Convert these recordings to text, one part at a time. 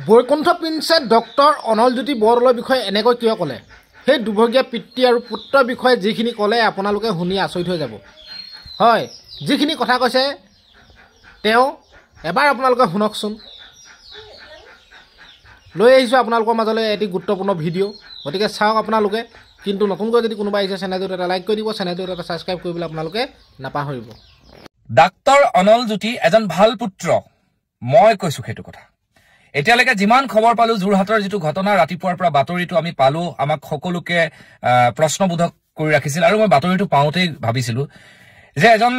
Vaikuntha প্ৰিন্সে doctor Analjyoti বৰদলৈৰ বিষয়ে এনেকৈ কিয় ক'লে? সেই দুৰ্ভগীয়া পিতৃ আৰু পুত্ৰৰ বিষয়ে যিখিনি ক'লে আপোনালোকে শুনি আচৰিত হৈ যাব। হয়, যিখিনি কথা কৈছে তেওঁ এবাৰ আপোনালোকে শুনকচোন। লৈ আহিছোঁ আপোনালোকৰ মাজলৈ এটি গুৰুত্বপূৰ্ণ ভিডিঅ', গতিকে চাওক আপোনালোকে। কিন্তু নতুনকৈ যদি কোনোবা আহিছে চেনেলটোত এটা লাইক কৰি দিব, চেনেলটোত এটা ছাবস্ক্ৰাইব কৰিবলৈ আপোনালোকে নাপাহৰিব। ডাক্তৰ অনলজ্যোতি এজন ভাল পুত্ৰ, মই কৈছোঁ সেইটো কথা। এতিয়ালৈকে যিমান খবৰ পালো, যোৰহাটৰ যিটো ঘটনা ৰাতিপুৱাৰ পৰা বাতৰিটো আমি পালো, আমাক সকলোকে প্ৰশ্নবোধক কৰি ৰাখিছিল। আৰু মই বাতৰিটো পাওঁতেই ভাবিছিলো যে এজন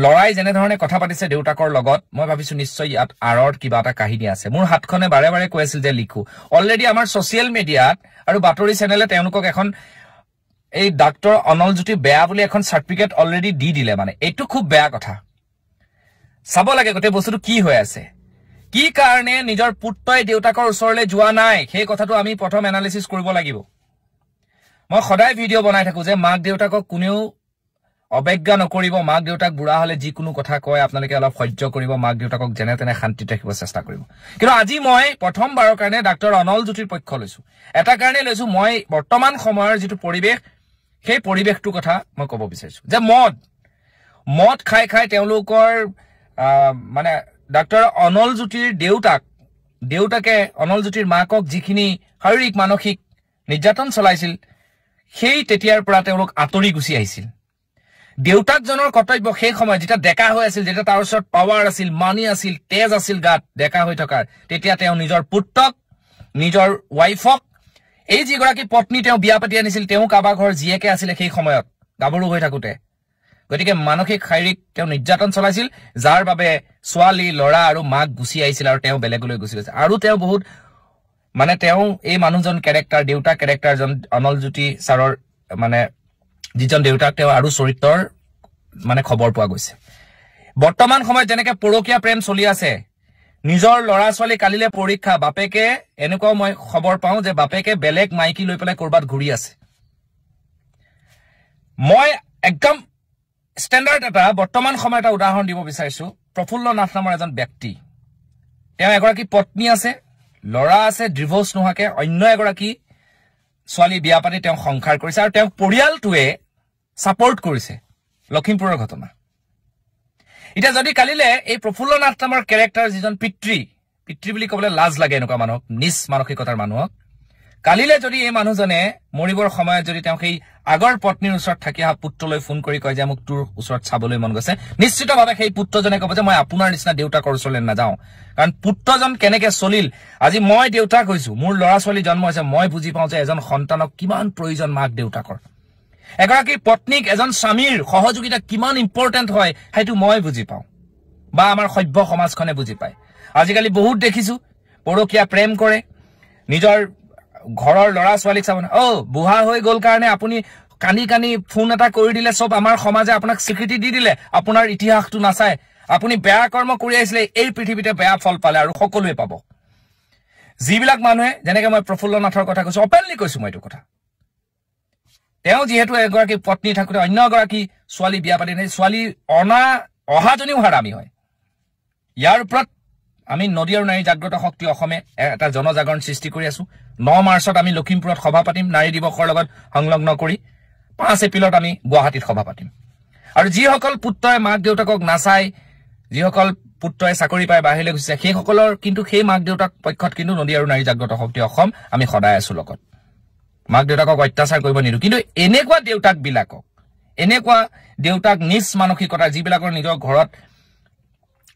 লৰাই যেনেধৰণে কথা পাতিছে দেউতাকৰ লগত, মই ভাবিছো নিশ্চয় ইয়াত আঁৰত কিবা এটা কাহিনী আছে। মোৰ হাতখনে বাৰে বাৰে কৈ আছিল যে লিখো। অলৰেডি আমাৰ ছচিয়েল মিডিয়াত আৰু বাতৰি চেনেলে তেওঁলোকক এখন এই ডাক্তৰ অনলজ্যোতি বেয়া বুলি এখন চাৰ্টিফিকেট অলৰেডি দি দিলে। মানে এইটো খুব বেয়া কথা। চাব লাগে গোটেই বস্তুটো কি হৈ আছে, কি কাৰণে নিজৰ পুত্ৰই দেউতাকৰ ওচৰলৈ যোৱা নাই, সেই কথাটো আমি প্ৰথম এনালিচিছ কৰিব লাগিব। মই সদায় ভিডিঅ' বনাই থাকো যে মাক দেউতাকক কোনেও অৱজ্ঞা নকৰিব। মাক দেউতাক বুঢ়া হলে যিকোনো কথা কয় আপোনালোকে অলপ সহ্য কৰিব, মাক দেউতাকক যেনে তেনে শান্তিত ৰাখিব চেষ্টা কৰিব। কিন্তু আজি মই প্ৰথমবাৰৰ কাৰণে ডাক্তৰ অনলজ্যোতিৰ পক্ষ লৈছো। এটা কাৰণে লৈছো, মই বৰ্তমান সময়ৰ যিটো পৰিৱেশ, সেই পৰিৱেশটোৰ কথা মই ক'ব বিচাৰিছো যে মদ খাই খাই তেওঁলোকৰ মানে ডাক্তৰ অনলজ্যোতিৰ দেউতাকে অনলজ্যোতিৰ মাকক যিখিনি শাৰীৰিক মানসিক নিৰ্যাতন চলাইছিল, সেই তেতিয়াৰ পৰা তেওঁলোক আঁতৰি গুচি আহিছিল। দেউতাকজনৰ কৰ্তব্য সেই সময়ত যেতিয়া ডেকা হৈ আছিল, যেতিয়া তাৰ ওচৰত পাৱাৰ আছিল, মানি আছিল, তেজ আছিল গাত ডেকা হৈ থকাৰ, তেতিয়া তেওঁ নিজৰ পুত্ৰক, নিজৰ ৱাইফক, এই যিগৰাকী পত্নী তেওঁ বিয়া পাতি আনিছিল, তেওঁ কাৰোবাৰ ঘৰ জীয়েকে আছিলে সেই সময়ত গাভৰু হৈ থাকোতে। গতিকে মানসিক শাৰীৰিক তেওঁ নিৰ্যাতন চলাইছিল, যাৰ বাবে ছোৱালী ল'ৰা আৰু মাক গুচি আহিছিল আৰু তেওঁ বেলেগলৈ গুচি গৈছিল। আৰু তেওঁ বহুত মানে তেওঁ এই মানুহজন কেৰেক্টাৰ, দেউতাক কেৰেক্টাৰজন অনলজ্যোতি ছাৰৰ মানে যিজন দেউতাক, তেওঁ আৰু চৰিত্ৰৰ মানে খবৰ পোৱা গৈছে। বৰ্তমান সময়ত যেনেকে পৰকীয়া প্ৰেম চলি আছে, নিজৰ ল'ৰা ছোৱালী কালিলে পৰীক্ষা, বাপেকে এনেকুৱাও মই খবৰ পাওঁ যে বাপেকে বেলেগ মাইকী লৈ পেলাই কৰবাত ঘূৰি আছে। মই একদম ষ্টেণ্ডাৰ্ড এটা বৰ্তমান সময়ত এটা উদাহৰণ দিব বিচাৰিছো। প্ৰফুল্ল নাথ নামৰ এজন ব্যক্তি, তেওঁ এগৰাকী পত্নী আছে, ল'ৰা আছে, ডিভোৰ্চ নোহোৱাকে অন্য এগৰাকী ছোৱালী বিয়া পাতি তেওঁ সংসাৰ কৰিছে, আৰু তেওঁ পৰিয়ালটোৱে ছাপৰ্ট কৰিছে। লখিমপুৰৰ ঘটনা। এতিয়া যদি কালিলে এই প্ৰফুল্ল নাথ নামৰ কেৰেক্টাৰ যিজন পিতৃ বুলি ক'বলৈ লাজ লাগে এনেকুৱা মানুহক, নিজ মানসিকতাৰ মানুহক, কালিলে যদি এই মানুহজনে মৰিবৰ সময়ত যদি তেওঁ সেই আগৰ পত্নীৰ ওচৰত থাকি অহা পুত্ৰলৈ ফোন কৰি কয় যে মোক তোৰ ওচৰত চাবলৈ মন গৈছে, নিশ্চিতভাৱে সেই পুত্ৰজনে ক'ব যে মই আপোনাৰ নিচিনা দেউতাকৰ ওচৰলৈ নাযাওঁ। কাৰণ পুত্ৰজন কেনেকে চলিল, আজি মই দেউতাক হৈছো, মোৰ ল'ৰা ছোৱালী জন্ম হৈছে, মই বুজি পাওঁ যে এজন সন্তানক কিমান প্ৰয়োজন মাক দেউতাকৰ, এগৰাকী পত্নীক এজন স্বামীৰ সহযোগিতা কিমান ইম্পৰ্টেণ্ট হয়, সেইটো মই বুজি পাওঁ, বা আমাৰ সভ্য সমাজখনে বুজি পায়। আজিকালি বহুত দেখিছো পৰকীয়া প্ৰেম কৰে, নিজৰ ঘৰৰ ল'ৰা ছোৱালীক চাব, বুঢ়া হৈ গ'ল কাৰণে আপুনি কানি কানি ফোন এটা কৰি দিলে, চব আমাৰ সমাজে আপোনাক স্বীকৃতি দি দিলে, আপোনাৰ ইতিহাসটো নাচায়, আপুনি বেয়া কৰ্ম কৰি আহিছিলে, এই পৃথিৱীতে বেয়া ফল পালে আৰু সকলোৱে পাব। যিবিলাক মানুহে, যেনেকে মই প্ৰফুল্ল নাথৰ কথা কৈছো, অপেনলি কৈছো মই এইটো কথা, তেওঁ যিহেতু এগৰাকী পত্নী থাকোতে অন্য এগৰাকী ছোৱালী বিয়া পাতি নাই, ছোৱালী অহাজনীও হাৰামী হয়। ইয়াৰ ওপৰত আমি নদী আৰু নাৰী জাগ্ৰত শক্তি অসমে এটা জনজাগৰণ সৃষ্টি কৰি আছো। 9 মাৰ্চত আমি লখিমপুৰত সভা পাতিম, নাৰী দিৱসৰ লগত সংলগ্ন কৰি। 5 এপ্ৰিলত আমি গুৱাহাটীত সভা পাতিম। আৰু যিসকল পুত্ৰই মাক দেউতাকক নাচায়, যিসকল পুত্ৰই চাকৰি পাই বাহিৰলৈ গুচি যায়, সেইসকলৰ কিন্তু সেই মাক দেউতাক পক্ষত কিন্তু নদী আৰু নাৰী জাগ্ৰত শক্তি অসম আমি সদায় আছো লগত। মাক দেউতাকক অত্যাচাৰ কৰিব নিদিওঁ। কিন্তু এনেকুৱা দেউতাক নিজ মানসিকতা, যিবিলাকৰ নিজৰ ঘৰত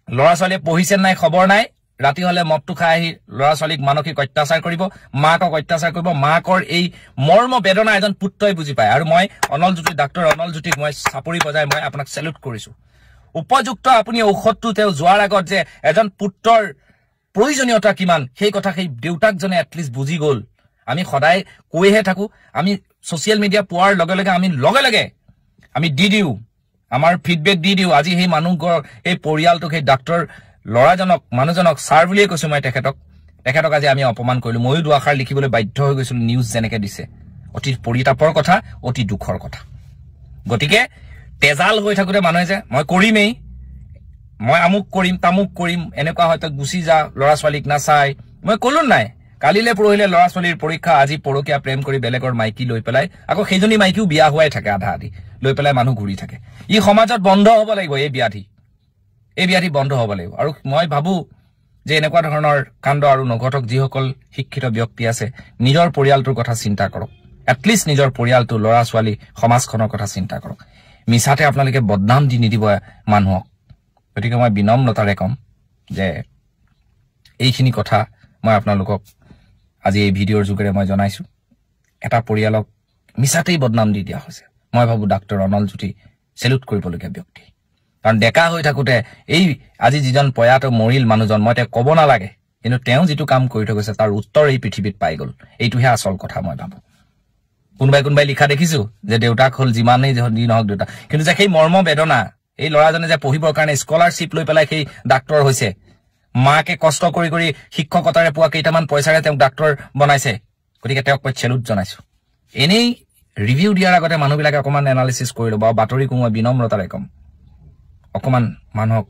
ল'ৰা ছোৱালীয়ে পঢ়িছে নাই খবৰ নাই, ৰাতি হলে মদটো খাই আহি ল'ৰা ছোৱালীক মানসিক অত্যাচাৰ কৰিব, মাকক অত্যাচাৰ কৰিব, মাকৰ এই মৰ্ম বেদনা এজন পুত্ৰই বুজি পায়। আৰু মই ডাক্তৰ অনলজ্যোতিক মই চাপৰি বজাই মই আপোনাক চেলুট কৰিছো। উপযুক্ত আপুনি ঔষধটো তেওঁ যোৱাৰ আগত যে এজন পুত্ৰৰ প্ৰয়োজনীয়তা কিমান, সেই কথা সেই দেউতাকজনে এটলিষ্ট বুজি গ'ল। আমি সদায় কৈহে থাকো, আমি ছচিয়েল মিডিয়া পোৱাৰ লগে লগে আমি দি দিওঁ, আমাৰ ফিডবেক দি দিওঁ। আজি সেই মানুহঘৰ, সেই পৰিয়ালটোক, সেই ডাক্তৰ ল'ৰাজনক, মানুহজনক ছাৰ বুলিয়ে কৈছো মই, তেখেতক আজি আমি অপমান কৰিলো। ময়ো দুআষাৰ লিখিবলৈ বাধ্য হৈ গৈছিলো নিউজ যেনেকে দিছে। অতি পৰিতাপৰ কথা, অতি দুখৰ কথা। গতিকে তেজাল হৈ থাকোতে মানুহে যে মই কৰিমেই, মই আমুক কৰিম তামুক কৰিম, এনেকুৱা হয়তো গুচি যা, ল'ৰা ছোৱালীক নাচাই, মই কলো নাই কালিলে পৰহিলে ল'ৰা ছোৱালীৰ পৰীক্ষা আজি পৰকীয়া প্ৰেম কৰি বেলেগৰ মাইকী লৈ পেলাই আকৌ সেইজনী মাইকীও বিয়া হোৱাই থাকে আধা আধি লৈ পেলাই মানুহ ঘূৰি থাকে ই সমাজত বন্ধ হ'ব লাগিব এই ব্যাধি বন্ধ হ'ব লাগিব আৰু মই ভাবো যে এনেকুৱা ধৰণৰ কাণ্ড আৰু নঘটক যিসকল শিক্ষিত ব্যক্তি আছে নিজৰ পৰিয়ালটোৰ কথা চিন্তা কৰক এটলিষ্ট নিজৰ পৰিয়ালটো ল'ৰা ছোৱালী সমাজখনৰ কথা চিন্তা কৰক মিছাতে আপোনালোকে বদনাম দি নিদিব মানুহক গতিকে মই বিনম্ৰতাৰে কম যে এইখিনি কথা মই আপোনালোকক আজি এই ভিডিঅ'ৰ যোগেৰে মই জনাইছো এটা পৰিয়ালক মিছাতেই বদনাম দি দিয়া হৈছে মই ভাবো ডাক্তৰ অনল জ্যোতি সেলুট কৰিবলগীয়া ব্যক্তি কাৰণ ডেকা হৈ থাকোতে এই আজি যিজন পয়াটো মৰিল মানুহজন মই ক'ব নালাগে কিন্তু তেওঁ যিটো কাম কৰি থৈ গৈছে তাৰ উত্তৰ এই পৃথিৱীত পাই গ'ল এইটোহে আচল কথা মই ভাবো কোনোবাই লিখা দেখিছো যে দেউতাক হ'ল যিমানেই যি নহওক দেউতা কিন্তু যে সেই মৰ্ম বেদনা এই ল'ৰাজনে যে পঢ়িবৰ কাৰণে স্কলাৰশ্বিপ লৈ পেলাই সেই ডাক্তৰ হৈছে মাকে কষ্ট কৰি কৰি শিক্ষকতাৰে পোৱা কেইটামান পইচাৰে তেওঁক ডাক্তৰ বনাইছে গতিকে তেওঁক মই চেলুট জনাইছো এনেই ৰিভিউ দিয়াৰ আগতে মানুহবিলাকে অকমান এনালিচিছ কৰি ল'ব বাতৰি কোনোবা বিনম্ৰতাৰে কম অকমান মানুহক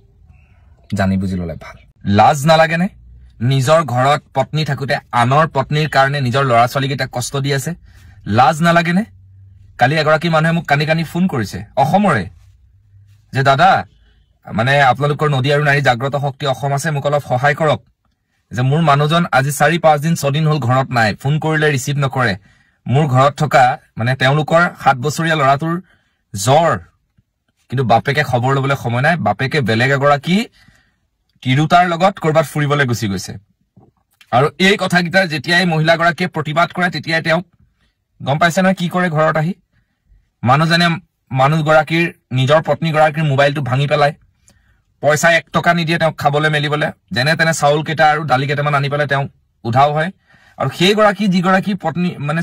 জানি বুজি ল'লে ভাল লাজ নালাগেনে নিজৰ ঘৰত পত্নী থাকোতে আনৰ পত্নীৰ কাৰণে নিজৰ ল'ৰা ছোৱালীকেইটাক কষ্ট দি আছে লাজ নালাগেনে কালি এগৰাকী মানুহে মোক কানি কানি ফোন কৰিছে অসমৰে যে দাদা মানে আপোনালোকৰ নদী আৰু নাৰী জাগ্ৰত শক্তি অসম আছে মোক অলপ সহায় কৰক যে মোৰ মানুহজন আজি 4-5 দিন 6 দিন হ'ল ঘৰত নাই ফোন কৰিলে ৰিচিভ নকৰে মোৰ ঘৰত থকা মানে তেওঁলোকৰ 7 বছৰীয়া ল'ৰাটোৰ জ্বৰ কিন্তু বাপেকে খবৰ ল'বলৈ সময় নাই বাপেকে বেলেগ এগৰাকী তিৰুতাৰ লগত কৰবাত ফুৰিবলৈ গুচি গৈছে আৰু এই কথাকিটা যেতিয়াই মহিলাগৰাকীয়ে প্ৰতিবাদ কৰে তেতিয়াই তেওঁ গম পাইছে না কি কৰে ঘৰত আহি মানুহজনে মানুহগৰাকীৰ নিজৰ পত্নীগৰাকীৰ মোবাইলটো ভাঙি পেলাই পইচা 1 টকা নিদিয়ে তেওঁক খাবলৈ মেলিবলৈ যেনে তেনে চাউল কেইটা আৰু দালি কেইটামান আনি পেলাই তেওঁ উধাও হয় আৰু সেই গৰাকী যিগৰাকী পত্নী মানে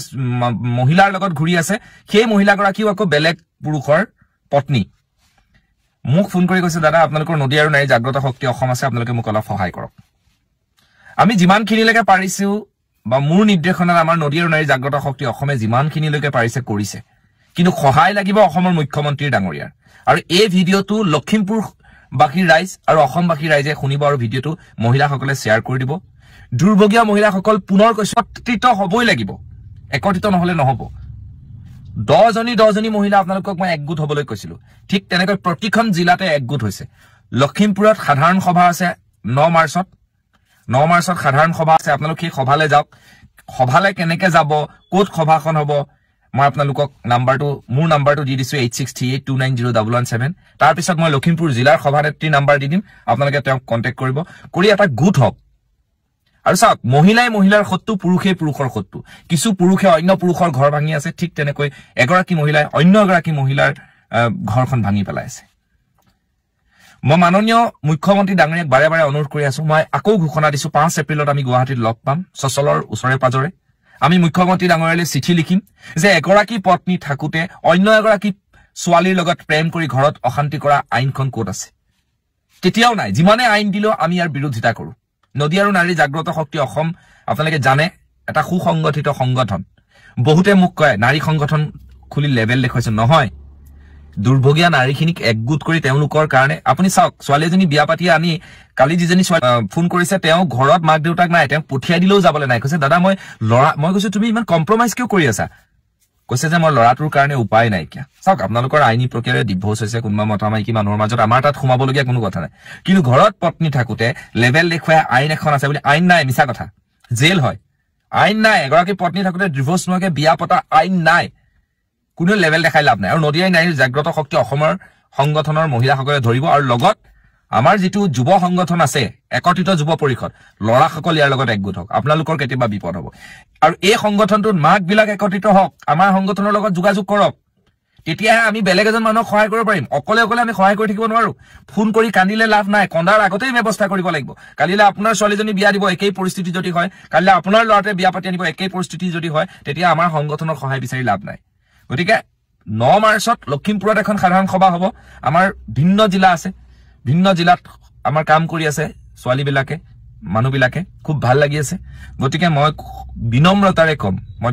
মহিলাৰ লগত ঘূৰি আছে সেই মহিলাগৰাকীও আকৌ বেলেগ পুৰুষৰ পত্নী মোক ফোন কৰি কৈছে দাদা আপোনালোকৰ নদী আৰু নাৰী জাগ্ৰত শক্তি অসম আছে আপোনালোকে মোক অলপ সহায় কৰক আমি যিমানখিনিলৈকে পাৰিছো বা মোৰ নিৰ্দেশনাত আমাৰ নদী আৰু নাৰী জাগ্ৰত শক্তি অসমে যিমানখিনিলৈকে পাৰিছে কৰিছে কিন্তু সহায় লাগিব অসমৰ মুখ্যমন্ত্ৰীৰ ডাঙৰীয়াৰ আৰু এই ভিডিঅ'টো লখিমপুৰ বাকী ৰাইজ আৰু অসমবাসী ৰাইজে শুনিব আৰু ভিডিঅ'টো মহিলাসকলে শ্বেয়াৰ কৰি দিব দুৰ্ভগীয়া মহিলাসকল পুনৰ একত্ৰিত হ'বই লাগিব একত্ৰিত নহলে নহব 10জনী মহিলা আপোনালোকক মই একগোট হ'বলৈ কৈছিলো ঠিক তেনেকৈ প্ৰতিখন জিলাতে একগোট হৈছে লখিমপুৰত সাধাৰণ সভা আছে 9 মাৰ্চত সাধাৰণ সভা আছে আপোনালোক সেই সভালৈ যাওক সভালৈ কেনেকৈ যাব ক'ত সভাখন হ'ব মই আপোনালোকক মোৰ নাম্বাৰটো দি দিছো 8638290117 তাৰ পিছত মই লখিমপুৰ জিলাৰ সভানেত্ৰী নাম্বাৰ দি দিম আপোনালোকে তেওঁক কন্টেক্ট কৰিব কৰি এটা গোট হওক আৰু চাওক মহিলাৰ শত্ৰু পুৰুষৰ শত্ৰু কিছু পুৰুষে অন্য পুৰুষৰ ঘৰ ভাঙি আছে ঠিক তেনেকৈ এগৰাকী মহিলাই অন্য এগৰাকী মহিলাৰ ঘৰখন ভাঙি পেলাইছে মই মাননীয় মুখ্যমন্ত্ৰী ডাঙৰীয়াক বাৰে বাৰে অনুৰোধ কৰি আছো মই আকৌ ঘোষণা দিছো 5 এপ্ৰিলত আমি গুৱাহাটীত লগ পাম সচলৰ ওচৰে পাজৰে আমি মুখ্যমন্ত্ৰী ডাঙৰীয়ালৈ চিঠি লিখিম যে এগৰাকী পত্নী থাকোতে অন্য এগৰাকী ছোৱালীৰ লগত প্ৰেম কৰি ঘৰত অশান্তি কৰা আইনখন ক'ত আছে তেতিয়াও নাই যিমানে আইন দিলেও আমি ইয়াৰ বিৰোধিতা কৰো নদী আৰু নাৰী জাগ্ৰত শক্তি অসম আপোনালোকে জানে এটা সুসংগঠিত সংগঠন বহুতে মোক কয় নাৰী সংগঠন খুলি লেভেল দেখুৱাইছে নহয় দুৰ্ভগীয়া নাৰীখিনিক একগোট কৰি তেওঁলোকৰ কাৰণে আপুনি চাওক ছোৱালীজনী বিয়া পাতি আনি কালি যিজনী ফোন কৰিছে তেওঁ ঘৰত মাক দেউতাক নাই তেওঁ পঠিয়াই দিলেও যাবলৈ নাই কৈছে দাদা মই কৈছো তুমি ইমান কম্প্ৰমাইজ কিয় কৰি আছা কৈছে যে মই ল'ৰাটোৰ কাৰণে উপায় নাইকিয়া চাওক আপোনালোকৰ আইনী প্ৰক্ৰিয়াৰে ডিভোৰ্চ হৈছে কোনোবা মতা মাইকী মানুহৰ মাজত আমাৰ তাত সোমাবলগীয়া কোনো কথা নাই কিন্তু ঘৰত পত্নী থাকোতে লেভেল দেখুৱাই আইন এখন আছে বুলি আইন নাই মিছা কথা জেল হয় আইন নাই এগৰাকী পত্নী থাকোতে ডিভোৰ্চ নোহোৱাকৈ বিয়া পতা আইন নাই কোনো লেভেল দেখাই লাভ নাই আৰু নদী আৰু নাৰীৰ জাগ্ৰত শক্তি অসমৰ সংগঠনৰ মহিলাসকলে ধৰিব আৰু লগত আমাৰ যিটো যুৱ সংগঠন আছে একত্ৰিত যুৱ পৰিষদ ল'ৰাসকল ইয়াৰ লগত একগোট হওক আপোনালোকৰ কেতিয়াবা বিপদ হ'ব আৰু এই সংগঠনটোত মাকবিলাক একত্ৰিত হওক আমাৰ সংগঠনৰ লগত যোগাযোগ কৰক তেতিয়াহে আমি বেলেগ এজন মানুহক সহায় কৰিব পাৰিম অকলে আমি সহায় কৰি থাকিব নোৱাৰো ফোন কৰি কান্দিলে লাভ নাই কন্দাৰ আগতেই ব্যৱস্থা কৰিব লাগিব কালিলে আপোনাৰ ছোৱালীজনী বিয়া দিব একেই পৰিস্থিতি যদি হয় কালিলে আপোনাৰ ল'ৰাটোৱে বিয়া পাতি আনিব একেই পৰিস্থিতি যদি হয় তেতিয়া আমাৰ সংগঠনৰ সহায় বিচাৰি লাভ নাই গতিকে 9 মাৰ্চত লখিমপুৰত এখন সাধাৰণ সভা হ'ব আমাৰ ভিন্ন জিলা আছে ভিন্ন জিলাত আমাৰ কাম কৰি আছে ছোৱালীবিলাকে মানুহবিলাকে খুব ভাল লাগি আছে গতিকে মই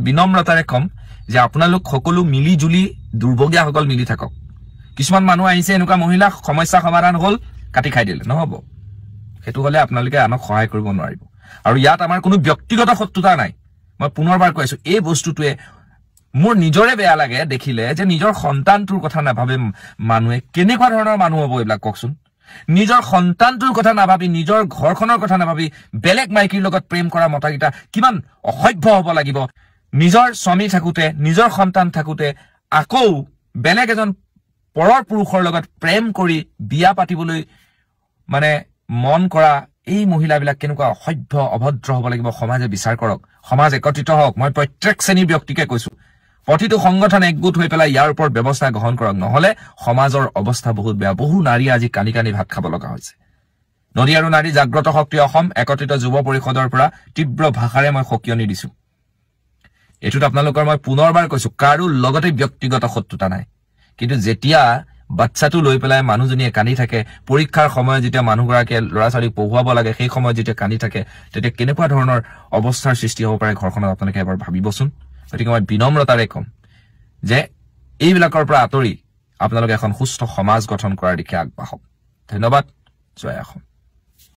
বিনম্ৰতাৰে কম যে আপোনালোক সকলো মিলি জুলি দুৰ্ভগীয়াসকল মিলি থাকক কিছুমান মানুহ আহিছে এনেকুৱা মহিলা সমস্যা সমাধান হ'ল কাটি খাই দিলে নহ'ব সেইটো হ'লে আপোনালোকে আনক সহায় কৰিব নোৱাৰিব আৰু ইয়াত আমাৰ কোনো ব্যক্তিগত শত্ৰুতা নাই মই পুনৰবাৰ কৈছো এই বস্তুটোৱে মোৰ নিজৰে বেয়া লাগে দেখিলে যে নিজৰ সন্তানটোৰ কথা নাভাবে মানুহে কেনেকুৱা ধৰণৰ মানুহ হ'ব এইবিলাক কওকচোন নিজৰ সন্তানটোৰ কথা নাভাবি নিজৰ ঘৰখনৰ কথা নাভাবি বেলেগ মাইকীৰ লগত প্ৰেম কৰা মতাকিটা কিমান অসভ্য হ'ব লাগিব নিজৰ স্বামী থাকোতে নিজৰ সন্তান থাকোতে আকৌ বেলেগ এজন পৰৰ পুৰুষৰ লগত প্ৰেম কৰি বিয়া পাতিবলৈ মানে মন কৰা এই মহিলাবিলাক কেনেকুৱা অসভ্য অভদ্ৰ হ'ব লাগিব সমাজে বিচাৰ কৰক সমাজ একত্ৰিত হওক মই প্ৰত্যেক শ্ৰেণীৰ ব্যক্তিকে কৈছো প্ৰতিটো সংগঠন একগোট হৈ পেলাই ইয়াৰ ওপৰত ব্যৱস্থা গ্ৰহণ কৰক নহলে সমাজৰ অৱস্থা বহুত বেয়া বহু নাৰী আজি কানি কানি ভাত খাব লগা হৈছে নদী আৰু নাৰী জাগ্ৰত শক্তি অসম একত্ৰিত যুৱ পৰিষদৰ পৰা তীব্ৰ ভাষাৰে মই সকিয়নি দিছো এটুত আপোনালোকৰ মই পুনৰবাৰ কৈছো কাৰো লগতে ব্যক্তিগত শত্ৰুতা নাই কিন্তু যেতিয়া বাচ্চাটো লৈ পেলাই মানুহজনীয়ে কানি থাকে পৰীক্ষাৰ সময়ত যেতিয়া মানুহগৰাকীয়ে ল'ৰা ছোৱালীক পঢ়ুৱাব লাগে সেই সময়ত যেতিয়া কানি থাকে তেতিয়া কেনেকুৱা ধৰণৰ অৱস্থাৰ সৃষ্টি হ'ব পাৰে ঘৰখনত আপোনালোকে এবাৰ ভাবিবচোন গতিকে মই বিনম্ৰতাৰে কম যে এইবিলাকৰ পৰা আঁতৰি আপোনালোকে এখন সুস্থ সমাজ গঠন কৰাৰ দিশে আগবাঢ়ক ধন্যবাদ জয় অসম